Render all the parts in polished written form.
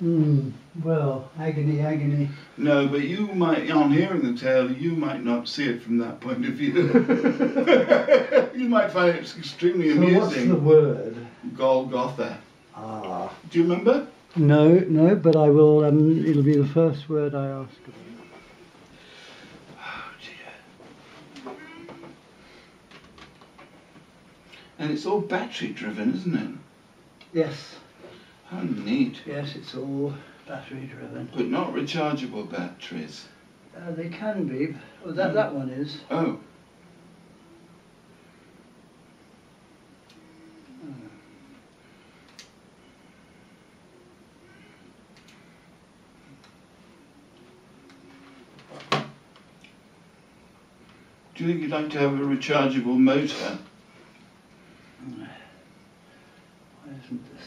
Well, agony, agony. No, but you might, on hearing the tale, you might not see it from that point of view. You might find it extremely amusing. What's the word? Golgotha. Ah. Do you remember? No, but I will, it'll be the first word I ask about. Oh dear. And it's all battery driven, isn't it? Yes. How neat. Yes, it's all battery driven. But not rechargeable batteries. They can be. Oh, that one is. Oh. Do you think you'd like to have a rechargeable motor? Why isn't this?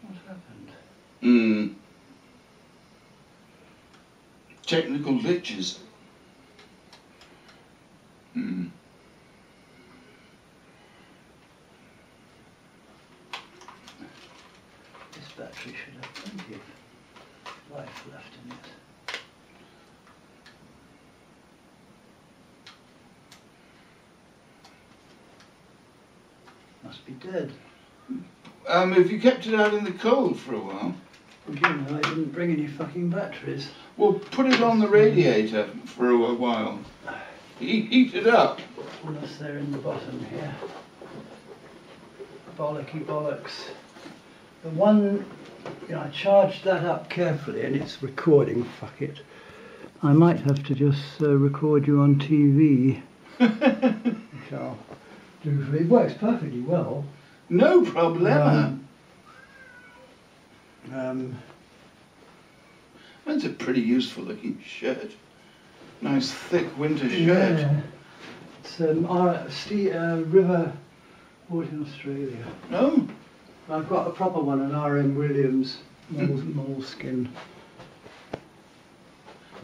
What happened? Technical glitches. This battery should have plenty of life left in it. Must be dead. Have you kept it out in the cold for a while? Well, you know, I didn't bring any fucking batteries. Well, put it on the radiator for a while. Heat it up. Unless they're in the bottom here. Bollocky bollocks. The one, you know, I charged that up carefully and it's recording, fuck it. I might have to just record you on TV. Which I'll do. It works perfectly well. No problema. That's a pretty useful looking shirt. Nice thick winter shirt. Yeah. It's River bought in Australia. Oh. I've got a proper one, an R.M. Williams moleskin.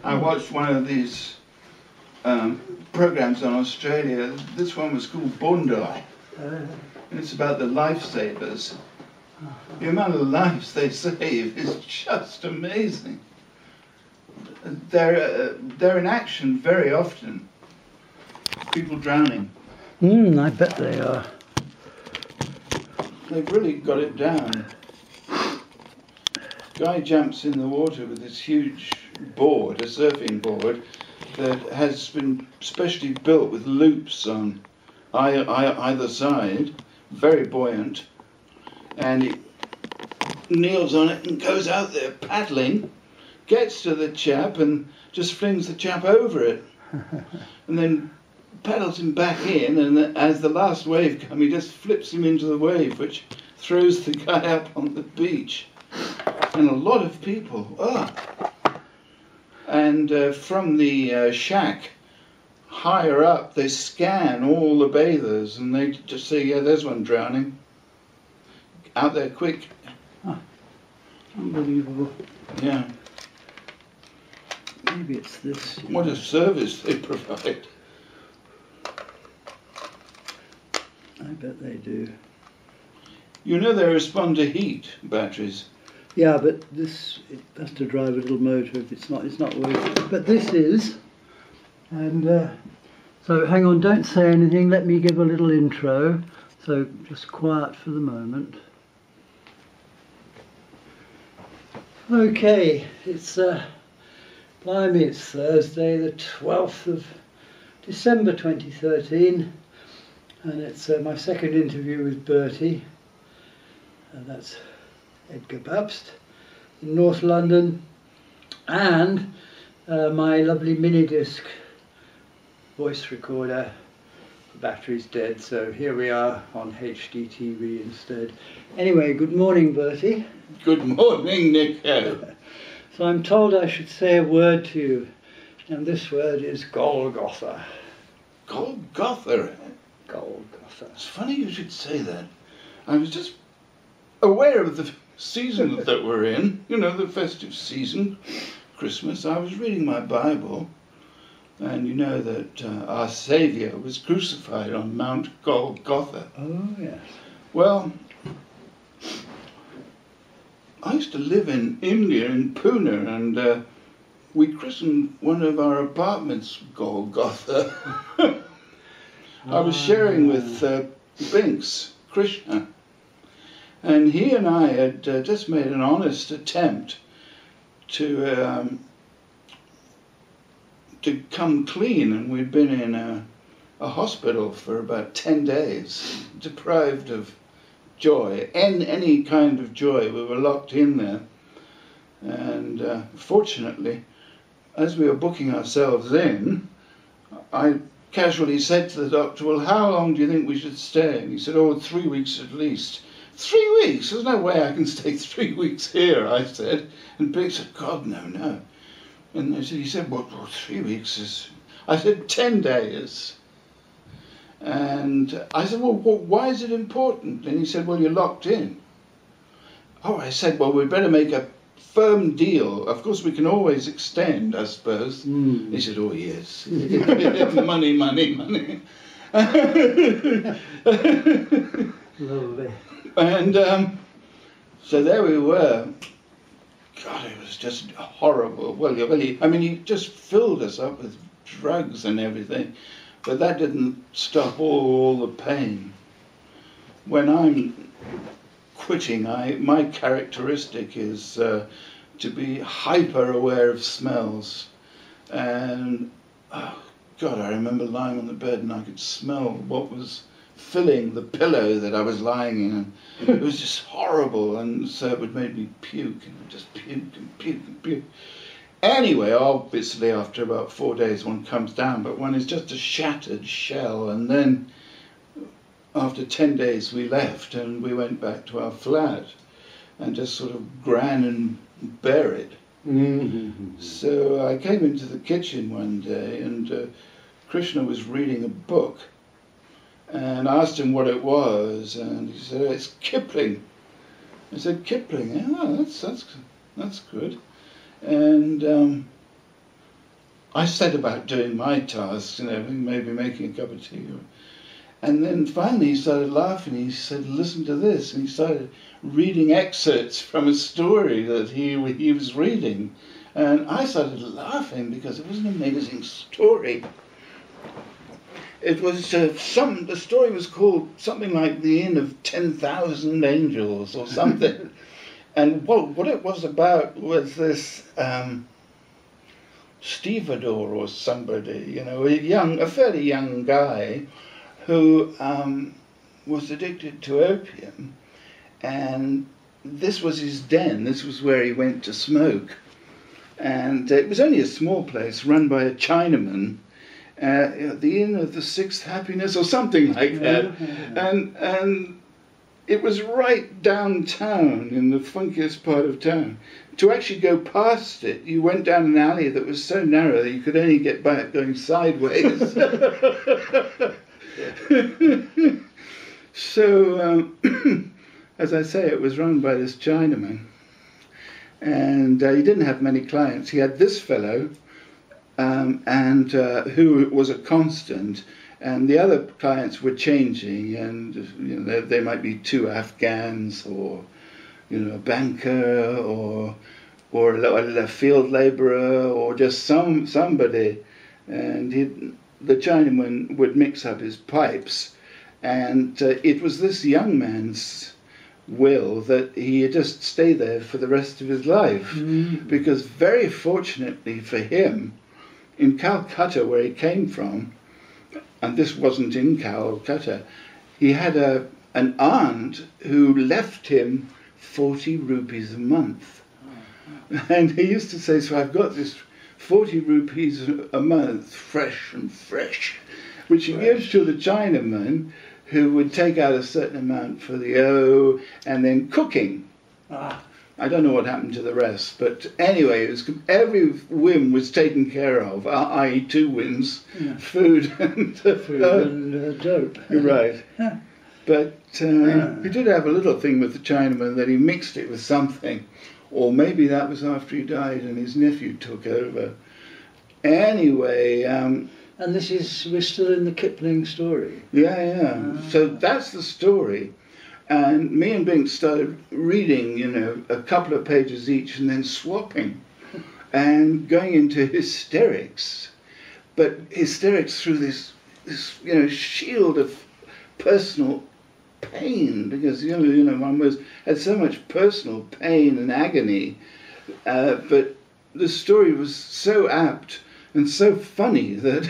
I watched one of these programs on Australia. This one was called Bondi. And it's about the lifesavers. The amount of lives they save is just amazing. They're in action very often. People drowning. I bet they are. They've really got it down. Guy jumps in the water with this huge board, a surfing board, that has been specially built with loops on either side, very buoyant, and he kneels on it and goes out there paddling, gets to the chap and just flings the chap over it, and then paddles him back in, and as the last wave comes, he just flips him into the wave, which throws the guy up on the beach. And a lot of people, and from the shack higher up, they scan all the bathers, and they just say, yeah, there's one drowning. Out there quick. Unbelievable. Yeah. Maybe it's this. What a service they provide. I bet they do. You know they respond to heat, batteries. Yeah, but this, it has to drive a little motor. If it's not worth it. But this is. And so hang on, don't say anything. Let me give a little intro. So just quiet for the moment. Okay, it's blimey, it's Thursday, the 12th of December 2013, and it's my second interview with Bertie, and that's Edgar Babst in North London, and my lovely mini disc voice recorder. The battery's dead, so here we are on HDTV instead. Anyway, good morning, Bertie. Good morning, Nico. So I'm told I should say a word to you, and this word is Golgotha. Golgotha, eh? Golgotha. It's funny you should say that. I was just aware of the season that we're in, you know, the festive season, Christmas, I was reading my Bible, and you know that our Saviour was crucified on Mount Golgotha. Oh, yes. Well, I used to live in India, in Pune, and we christened one of our apartments Golgotha. I was sharing with Binks, Krishna, and he and I had just made an honest attempt to come clean, and we'd been in a hospital for about 10 days, deprived of joy, any kind of joy. We were locked in there, and fortunately, as we were booking ourselves in, I casually said to the doctor, well, how long do you think we should stay? And he said, oh, 3 weeks at least. 3 weeks? There's no way I can stay 3 weeks here, I said. And Big said, God, no, no. And he said, well, 3 weeks is... I said, 10 days. And I said, well, why is it important? And he said, well, you're locked in. Oh, I said, well, we'd better make a firm deal. Of course, we can always extend, I suppose. He said, oh, yes. Money, money, money. Lovely. And so there we were. God, it was just horrible. Well, I mean, he just filled us up with drugs and everything, but that didn't stop all the pain. When I'm quitting, my characteristic is to be hyper aware of smells. And oh God, I remember lying on the bed and I could smell what was filling the pillow that I was lying in. It was just horrible, and so it would make me puke, and just puke and puke and puke. Anyway, obviously after about 4 days one comes down, but one is just a shattered shell. And then after 10 days we left and we went back to our flat and just sort of gran and buried. So I came into the kitchen one day, and Krishna was reading a book, and I asked him what it was, and he said, it's Kipling. I said, Kipling? Yeah, that's good. And I set about doing my tasks and everything, maybe making a cup of tea. And then finally he started laughing. He said, listen to this. And he started reading excerpts from a story that he was reading. And I started laughing because it was an amazing story. It was the story was called something like The Inn of 10,000 Angels or something. And what it was about was this stevedore or somebody, you know, a fairly young guy who was addicted to opium, and this was his den. This was where he went to smoke, and it was only a small place run by a Chinaman, the Inn of the Sixth Happiness or something like that, and it was right downtown in the funkiest part of town. To actually go past it, you went down an alley that was so narrow that you could only get back going sideways. So, as I say, it was run by this Chinaman, and he didn't have many clients. He had this fellow, and who was a constant, and the other clients were changing, and you know, they might be 2 Afghans, or you know, a banker, or a field labourer, or just somebody, and the Chinaman would mix up his pipes, and it was this young man's will that he just stay there for the rest of his life, because very fortunately for him, in Calcutta, where he came from, and this wasn't in Calcutta, he had an aunt who left him 40 rupees a month. And he used to say, so I've got this 40 rupees a month, fresh, which he gives to the Chinaman, who would take out a certain amount for the O, and then cooking. I don't know what happened to the rest, but anyway, every whim was taken care of, i.e. 2 whims, food and food and dope. Right. But he did have a little thing with the Chinaman that he mixed it with something, or maybe that was after he died and his nephew took over. Anyway, and we're still in the Kipling story. Yeah. So that's the story. And me and Bink started reading, a couple of pages each and then swapping and going into hysterics. But hysterics through this shield of personal pain, because, one had so much personal pain and agony. But the story was so apt and so funny that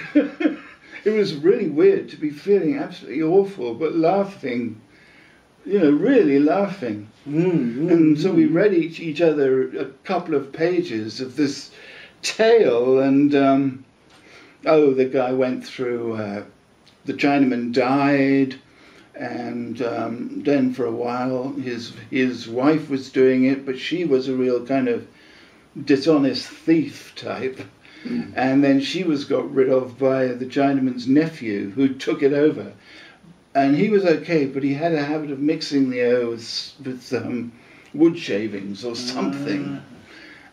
it was really weird to be feeling absolutely awful, but laughing. Really laughing. And so we read each other a couple of pages of this tale, and the guy went through, the Chinaman died, and then for a while his wife was doing it, but she was a real kind of dishonest thief type. And then she was got rid of by the Chinaman's nephew, who took it over. And he was okay, but he had a habit of mixing the O with wood shavings or something.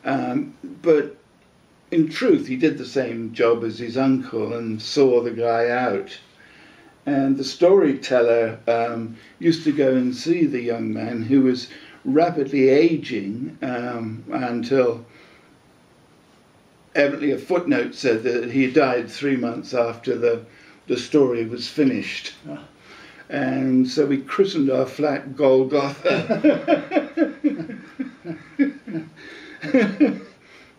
But in truth, he did the same job as his uncle and saw the guy out. And the storyteller used to go and see the young man, who was rapidly aging until evidently a footnote said that he died 3 months after the story was finished. And so we christened our flat Golgotha.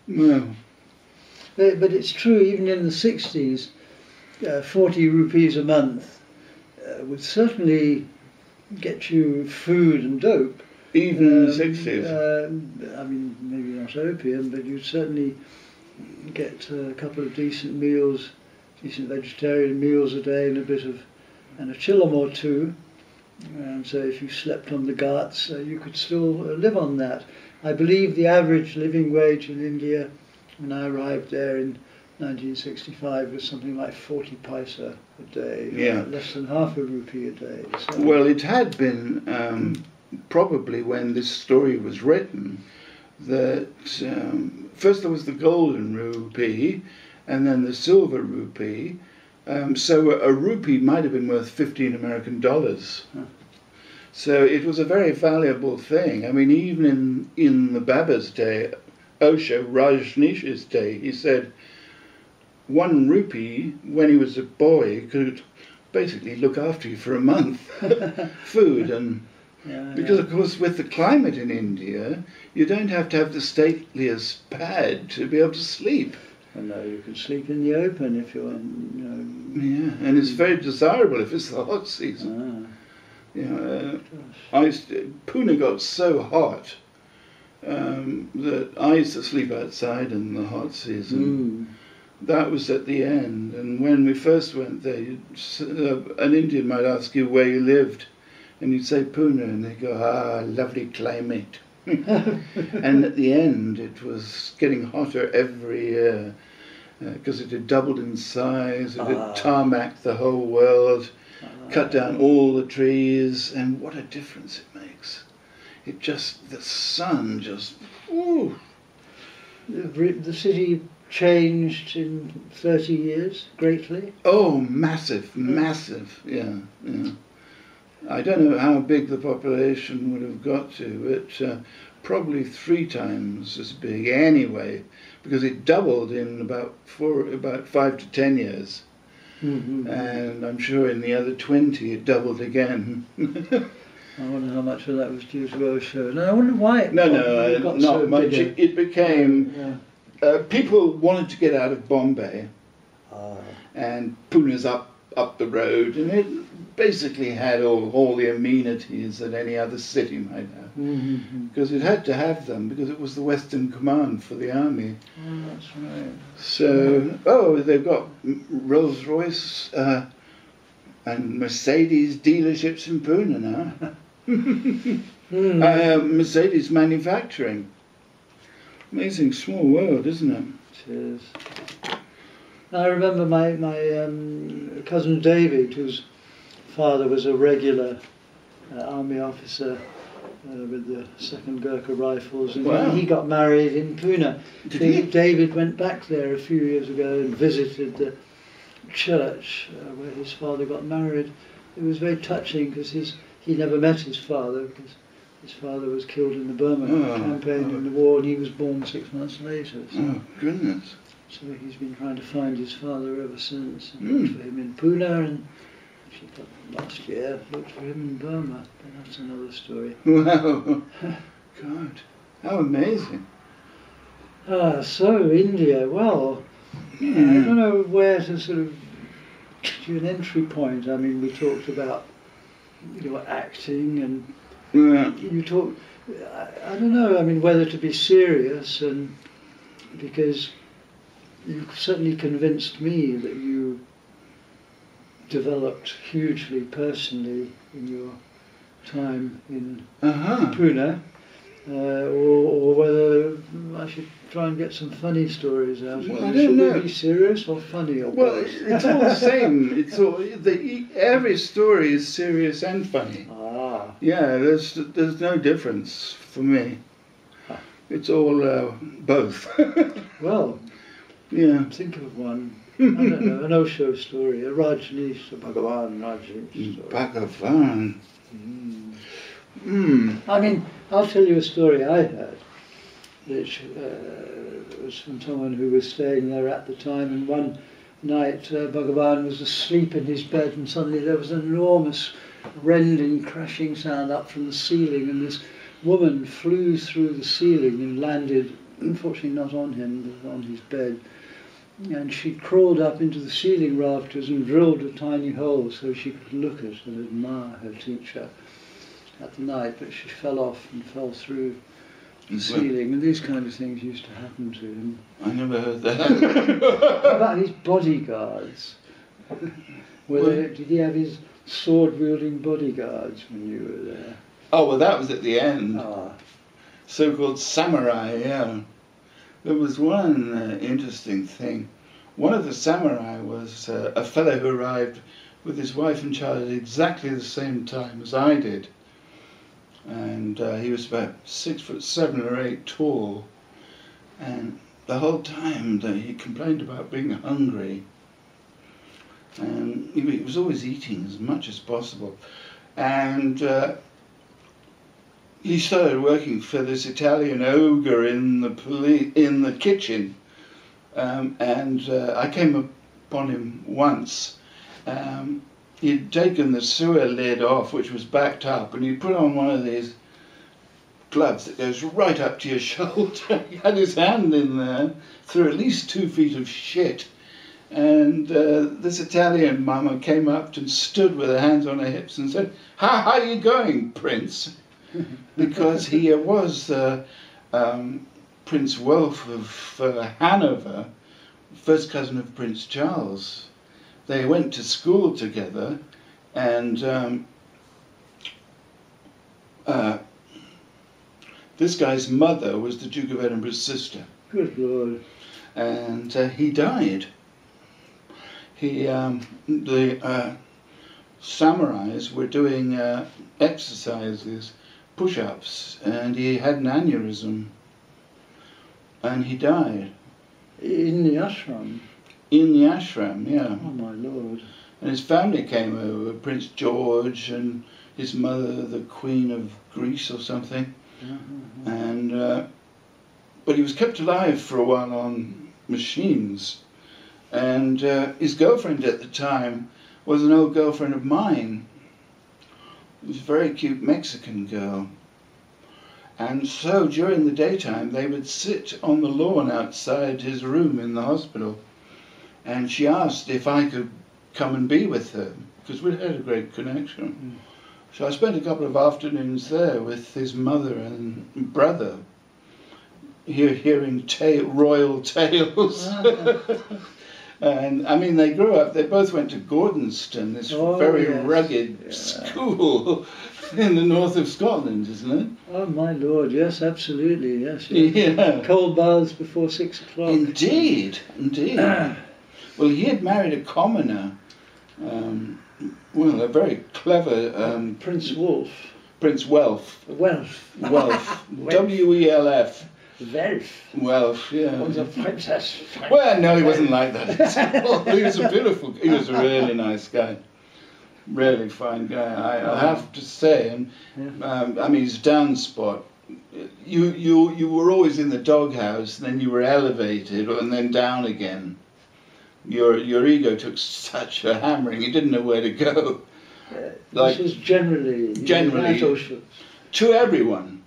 Well. But it's true, even in the 60s, 40 rupees a month would certainly get you food and dope. Even in the 60s? I mean, maybe not opium, but you'd certainly get a couple of decent meals, decent vegetarian meals a day, and a chillum or two. And so if you slept on the ghats, you could still live on that. I believe the average living wage in India when I arrived there in 1965 was something like 40 paisa a day, less than half a rupee a day. So. Well, it had been probably when this story was written that first there was the golden rupee and then the silver rupee. So a rupee might have been worth 15 American dollars. So it was a very valuable thing. I mean, even in the Baba's day, Osho Rajneesh's day, he said 1 rupee, when he was a boy, could basically look after you for a month. Food and... because, of course, with the climate in India, you don't have to have the stateliest pad to be able to sleep. No, you can sleep in the open if you're, Yeah, and it's very desirable if it's the hot season. Pune got so hot that I used to sleep outside in the hot season. That was at the end, and when we first went there, an Indian might ask you where you lived, and you'd say Pune, and they'd go, lovely climate. And at the end, it was getting hotter every year because it had doubled in size, it had tarmacked the whole world, cut down all the trees, and what a difference it makes. The sun just, ooh. The city changed in 30 years greatly? Oh, massive, yeah. I don't know how big the population would have got to, but probably 3 times as big anyway, because it doubled in about 5 to 10 years. And I'm sure in the other 20 it doubled again. I wonder how much of that was due to Osho. And I wonder why it got not so much. bigger. It became... people wanted to get out of Bombay, and Pune's up the road, and it basically had all the amenities that any other city might have, because it had to have them, because it was the Western Command for the army. Oh, that's right. So, they've got Rolls-Royce and Mercedes dealerships in Pune now. Mercedes manufacturing. Amazing small world, isn't it? It is. I remember my cousin David, whose father was a regular army officer with the 2nd Gurkha Rifles, and Wow. he got married in Pune. Did he? David went back there a few years ago and visited the church where his father got married. It was very touching because he never met his father because his father was killed in the Burma campaign in the war, and he was born 6 months later. So, Oh, goodness. so he's been trying to find his father ever since. And looked for him in Pune, and actually last year looked for him in Burma. But that's another story. Wow. God, how amazing. So India, well, I don't know where to sort of give you an entry point. I mean, we talked about your acting, and Yeah. you talk. I don't know. I mean, whether to be serious, and because you certainly convinced me that you developed hugely personally in your time in Pune, or whether I should try and get some funny stories out of Well, it. I don't Should know. we be serious or funny? Or Well, both? it's all the same. It's all every story is serious and funny. Ah, Yeah, there's no difference for me. It's all both. well, Yeah. think of one. I don't know, an Osho story, a Rajneesh, a Bhagavan Rajneesh story. Bhagavan. I mean, I'll tell you a story I heard, which was from someone who was staying there at the time, and one night Bhagavan was asleep in his bed, and suddenly there was an enormous rending, crashing sound up from the ceiling, and this woman flew through the ceiling and landed, unfortunately not on him, but on his bed. And she crawled up into the ceiling rafters and drilled a tiny hole so she could look at and admire her teacher at the night, but she fell off and fell through the ceiling, and these kind of things used to happen to him. I never heard that. How about his bodyguards? Did he have his sword-wielding bodyguards when you were there? Oh, well, that was at the end. Ah, So-called samurai, yeah. There was one interesting thing. One of the samurai was a fellow who arrived with his wife and child at exactly the same time as I did. And he was about 6'7" or 8" tall. And the whole time that he complained about being hungry. And he was always eating as much as possible. And he started working for this Italian ogre in the kitchen, and I came upon him once. He'd taken the sewer lid off, which was backed up, and he put on one of these gloves that goes right up to your shoulder. He had his hand in there through at least 2 feet of shit. And this Italian mama came up and stood with her hands on her hips and said, how are you going, Prince? Because he was Prince Wolf of Hanover, first cousin of Prince Charles. They went to school together, and this guy's mother was the Duke of Edinburgh's sister. good Lord. And he died. The samurais were doing exercises, push-ups, and he had an aneurysm, and he died. In the ashram? In the ashram, yeah. Oh my Lord. And his family came over, Prince George and his mother, the Queen of Greece or something. And but he was kept alive for a while on machines. And his girlfriend at the time was an old girlfriend of mine. It was a very cute Mexican girl. And so during the daytime they would sit on the lawn outside his room in the hospital. And she asked if I could come and be with her, because we'd had a great connection. So I spent a couple of afternoons there with his mother and brother, hearing royal tales. And I mean, they grew up, they both went to Gordonston, this very rugged school in the north of Scotland, isn't it? Oh my Lord, yes, absolutely, yes. Yeah. Cold baths before 6 o'clock. Indeed, indeed. Well, he had married a commoner Well, a very clever Prince Wolf. Prince Welf. Welf. Welf. W-E-L-F. Welf. Welf, yeah. Unser Princess. Well, no, he wasn't like that. He was he was a really nice guy. Really fine guy, I have to say. And I mean, his down spot, you were always in the doghouse, then you were elevated, and then down again. Your ego took such a hammering, you didn't know where to go. Like, this was generally to everyone.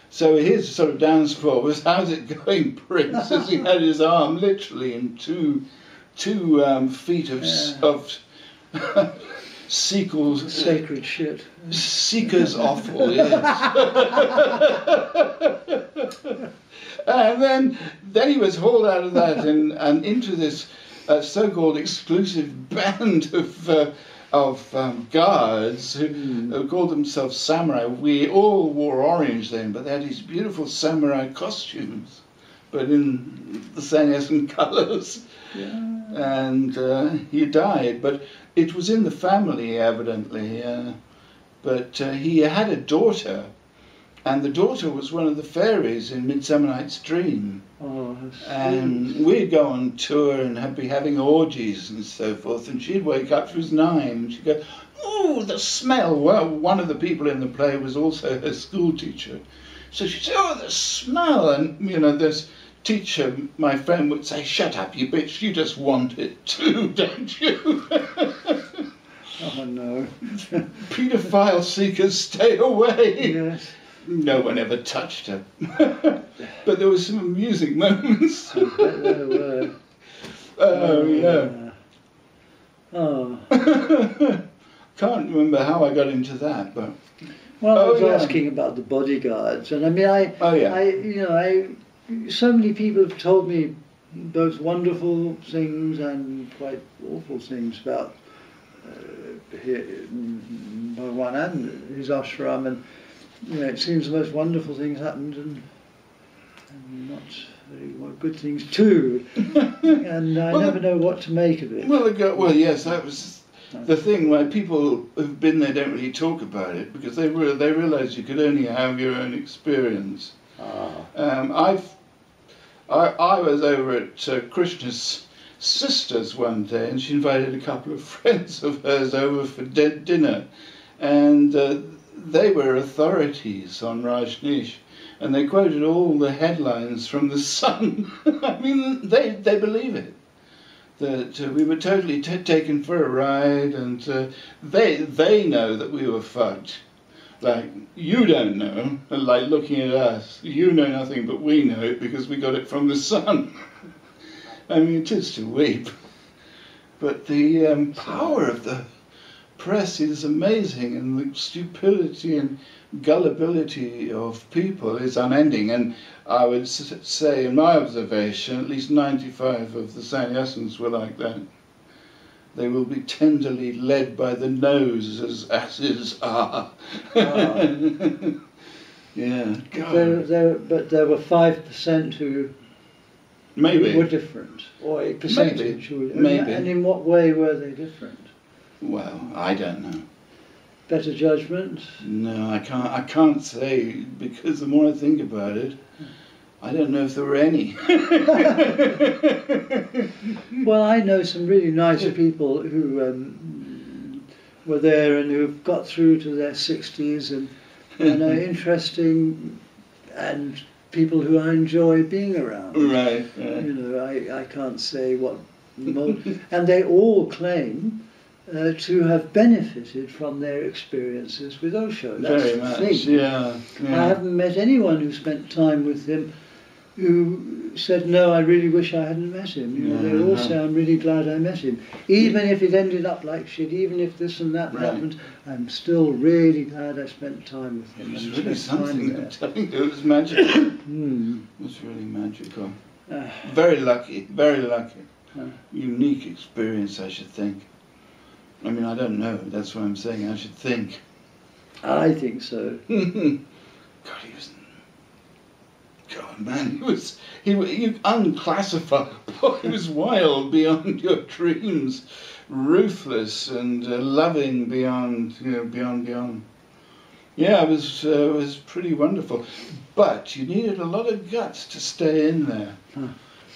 So his sort of down spot was, "How's it going, Prince?" As he had his arm literally in two feet of sequels, sacred shit. Seeker's offal, yes. And then he was hauled out of that and into this so-called exclusive band of guards who called themselves samurai. We all wore orange then, but they had these beautiful samurai costumes, but in the Sannyasin colours. Yeah. And he died, but it was in the family, evidently. But he had a daughter, and the daughter was one of the fairies in Midsummer Night's Dream. Oh, and we'd go on tour and be having orgies and so forth, and she'd wake up, she was 9, and she'd go, "Ooh, the smell." Well, one of the people in the play was also her school teacher. So she'd say, "Oh, the smell." And, you know, this teacher, my friend, would say, "Shut up, you bitch, you just want it too, don't you?" Oh, no. Paedophile seekers, stay away. Yes. No one ever touched her. But there were some amusing moments. I bet there were. Oh, yeah. Oh. Can't remember how I got into that, but... Well, I was asking about the bodyguards, and I mean, so many people have told me both wonderful things and quite awful things about Bhagwan and his ashram, and you know, it seems the most wonderful things happened and not very good things too. And I never know what to make of it. Well, yes, that was the thing where people who've been there don't really talk about it because they realise you could only have your own experience. I was over at Krishna's sister's one day, and she invited a couple of friends of hers over for dinner, and they were authorities on Rajneesh, and they quoted all the headlines from the Sun. I mean, they believe it. That we were totally taken for a ride, and they know that we were fucked. Like, you don't know, like looking at us, you know nothing, but we know it because we got it from the Sun. I mean, it is to weep. But the power of the press is amazing, and the stupidity and gullibility of people is unending. And I would say, in my observation, at least 95 of the sannyasins were like that. They will be tenderly led by the nose as asses are. Yeah. But there were 5% who were different, or a percentage. Maybe. And in what way were they different? Well, I don't know. Better judgment? No, I can't say, because the more I think about it, I don't know if there were any. Well, I know some really nice people who were there and who've got through to their 60s and are interesting, and people who I enjoy being around. Right. You know, I can't say what... And they all claim to have benefited from their experiences with Osho. That's very the much, thing. yeah. I haven't met anyone who spent time with him who said, "No, I really wish I hadn't met him." You know, they all say, "I'm really glad I met him. Even if it ended up like shit, even if this and that happened, I'm still really glad I spent time with him." It was really something, I'm telling you, it was magical. It was really magical. Very lucky, very lucky. Unique experience, I should think. I mean, I don't know, that's what I'm saying, I should think. I think so. God, he was... God. man, he unclassifiable. He was wild beyond your dreams, ruthless and loving beyond, beyond. Yeah, it was pretty wonderful, but you needed a lot of guts to stay in there,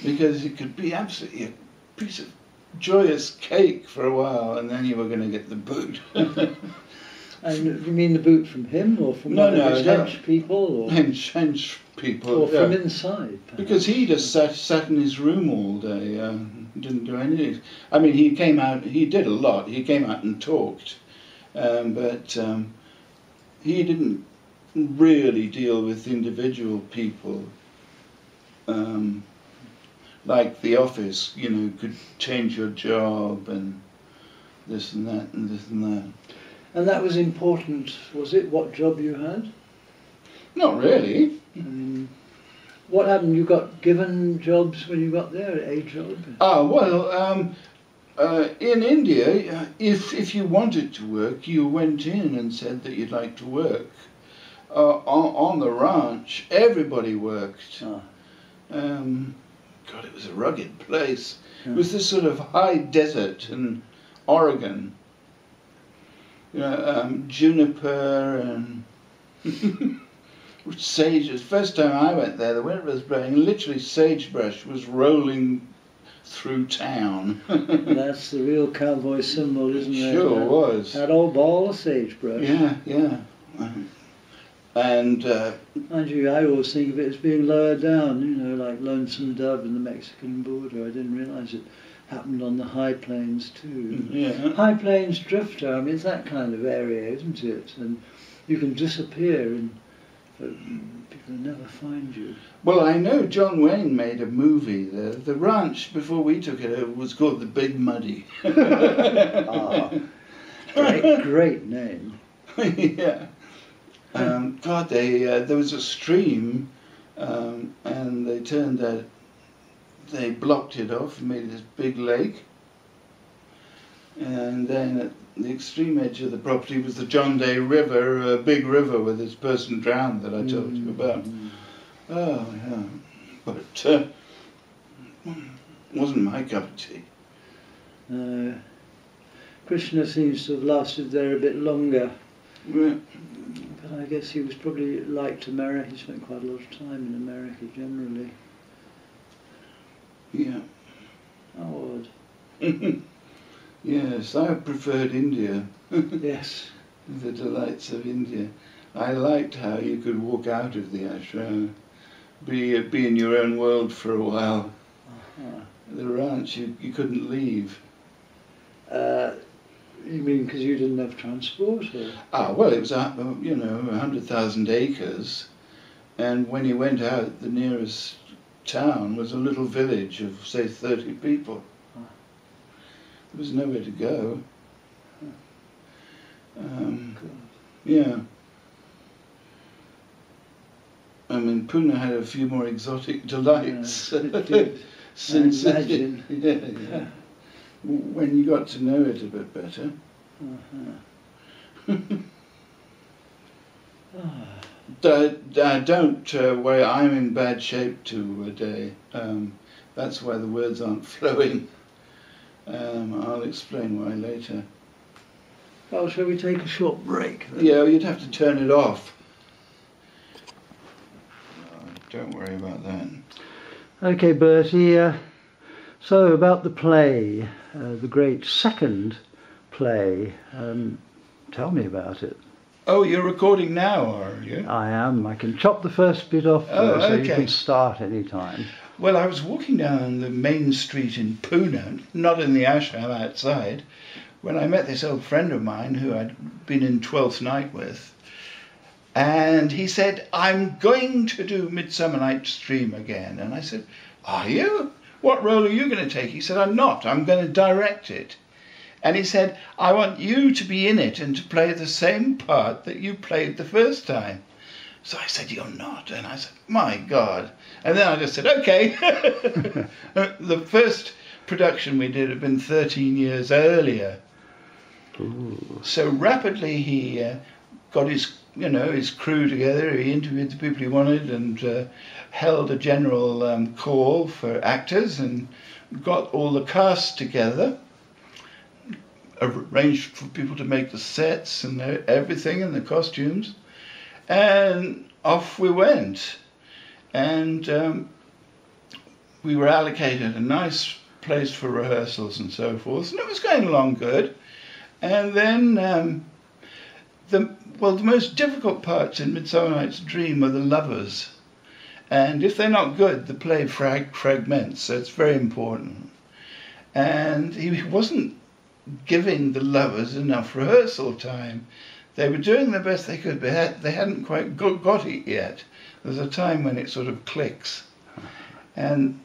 because it could be absolutely a piece of joyous cake for a while, and then you were going to get the boot. And you mean the boot from him, or from one of his hench people, or hench people, or from inside? Perhaps? Because he just sat in his room all day, didn't do anything. I mean, he came out. He did a lot. He came out and talked, but he didn't really deal with individual people. Like the office, could change your job and this and that and this and that. And that was important, was it, what job you had? Not really. What happened? You got given jobs when you got there, a job? In India, if you wanted to work, you went in and said that you'd like to work. On the ranch, everybody worked. God, it was a rugged place. It was this sort of high desert in Oregon. Juniper and sage. The first time I went there, the wind was blowing, literally sagebrush was rolling through town. That's the real cowboy symbol, isn't it? Sure was. That old ball of sagebrush. Yeah. And mind you, I always think of it as being lower down, like Lonesome Dove in the Mexican border. I didn't realise it happened on the high plains too. Yeah. High plains drifter, I mean, it's that kind of area, isn't it? And you can disappear and people never find you. Well, I know John Wayne made a movie. The ranch, before we took it over, was called the Big Muddy. Great name. Yeah. God, there was a stream, and they blocked it off and made this big lake. And then at the extreme edge of the property was the John Day River, a big river where this person drowned that I told you about. Oh, yeah. But wasn't my cup of tea. Krishna seems to have lasted there a bit longer. Yeah. But I guess he was probably liked America. He spent quite a lot of time in America generally. Yeah. How odd. Yes, I preferred India. Yes. The delights of India. I liked how you could walk out of the ashram, be in your own world for a while. The ranch, you couldn't leave. You mean because you didn't have transport? Or? Well, it was 100,000 acres, and when you went out, the nearest town was a little village of say 30 people. There was nowhere to go. Yeah. I mean, Pune had a few more exotic delights. It did. Since imagine. Yeah. When you got to know it a bit better. Don't worry, I'm in bad shape too a day. That's why the words aren't flowing. I'll explain why later. Well, shall we take a short break then? Yeah, you'd have to turn it off. Don't worry about that. Okay, Bertie. So about the play, the great second play. Tell me about it. Oh, you're recording now, are you? I am. I can chop the first bit off so you can start any time. Well, I was walking down the main street in Pune, not in the ashram, outside, when I met this old friend of mine who I'd been in 12th Night with. And he said, I'm going to do Midsummer Night's Dream again. And I said, are you? What role are you going to take? He said, I'm not. I'm going to direct it. And he said, I want you to be in it and to play the same part that you played the first time. So I said, you're not. And I said, my God. And then I just said, okay. The first production we did had been 13 years earlier. Ooh. So rapidly he got his you know, his crew together. He interviewed the people he wanted and held a general call for actors and got all the cast together, arranged for people to make the sets and everything and the costumes, and off we went. And we were allocated a nice place for rehearsals and so forth, and it was going along good. And then the most difficult parts in Midsummer Night's Dream are the lovers. And if they're not good, the play fragments, so it's very important. And he wasn't giving the lovers enough rehearsal time. They were doing the best they could, but they hadn't quite got it yet. There's a time when it sort of clicks. And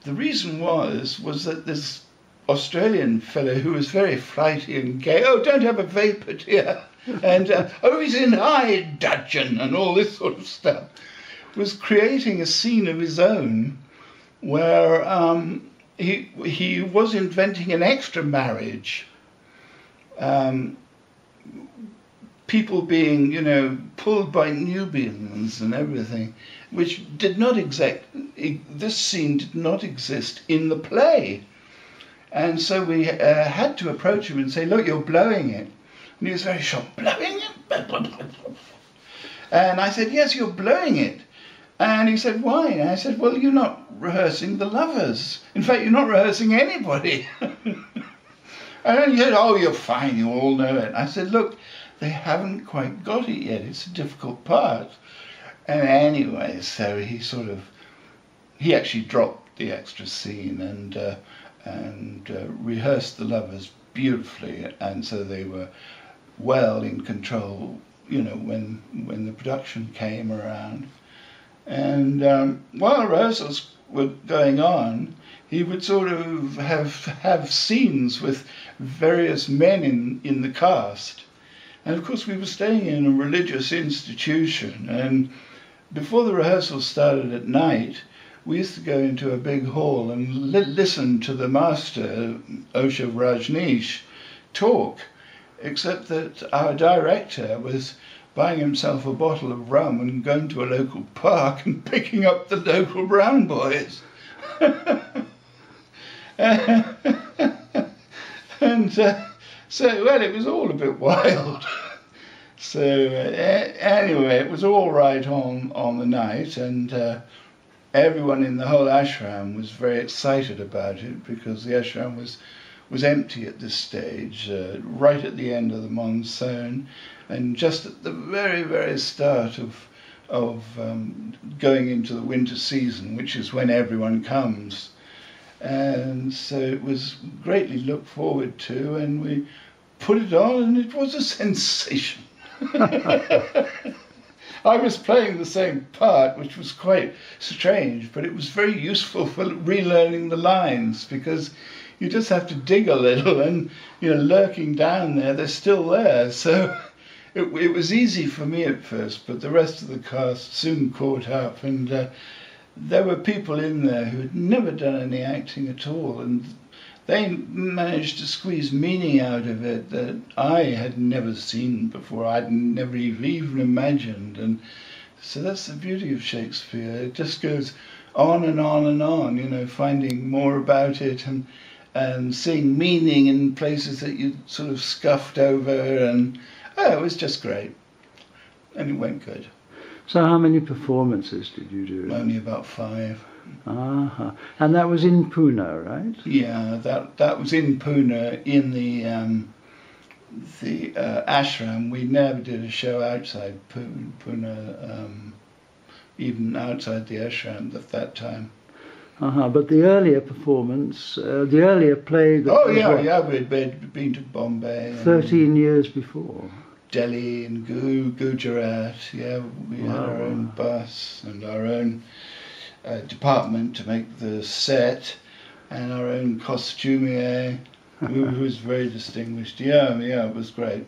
the reason was that this Australian fellow who was very flighty and gay, oh, don't have a vapour, dear, and oh, he's in high dudgeon and all this sort of stuff, was creating a scene of his own where he was inventing an extra marriage. People being, you know, pulled by Nubians and everything, which did not this scene did not exist in the play. And so we had to approach him and say, look, you're blowing it. And he was very shocked, blowing it? And I said, yes, you're blowing it. And he said, why? And I said, well, you're not rehearsing the lovers. In fact, you're not rehearsing anybody. And he said, oh, you're fine, you all know it. I said, look, they haven't quite got it yet. It's a difficult part. And anyway, so he actually dropped the extra scene and rehearsed the lovers beautifully, and so they were well in control, you know, when the production came around. And while rehearsals were going on, he would sort of have scenes with various men in the cast. And of course we were staying in a religious institution, and before the rehearsals started at night, we used to go into a big hall and listen to the master, Osho Rajneesh, talk, except that our director was buying himself a bottle of rum and going to a local park and picking up the local brown boys. And so, well, it was all a bit wild. So anyway, it was all right on the night, and everyone in the whole ashram was very excited about it, because the ashram was empty at this stage, right at the end of the monsoon, and just at the very, very start of going into the winter season, which is when everyone comes. And so it was greatly looked forward to, and we put it on, and it was a sensation. I was playing the same part, which was quite strange, but it was very useful for relearning the lines, because you just have to dig a little, and, you know, lurking down there, they're still there. So it was easy for me at first, but the rest of the cast soon caught up, and there were people in there who had never done any acting at all, and they managed to squeeze meaning out of it that I had never seen before. I'd never even imagined. And so that's the beauty of Shakespeare. It just goes on and on and on, you know, finding more about it and seeing meaning in places that you sort of scuffed over. And it was just great. And it went good. So how many performances did you do? Only about 5. Uh-huh. And that was in Pune, right? Yeah, that was in Pune, in the ashram. We never did a show outside Pune, even outside the ashram at that time. Uh-huh. But the earlier performance, the earlier play... we'd been to Bombay. 13 years before. Delhi and Gujarat, we had our own bus and our own department to make the set, and our own costumier, who was very distinguished. Yeah, it was great.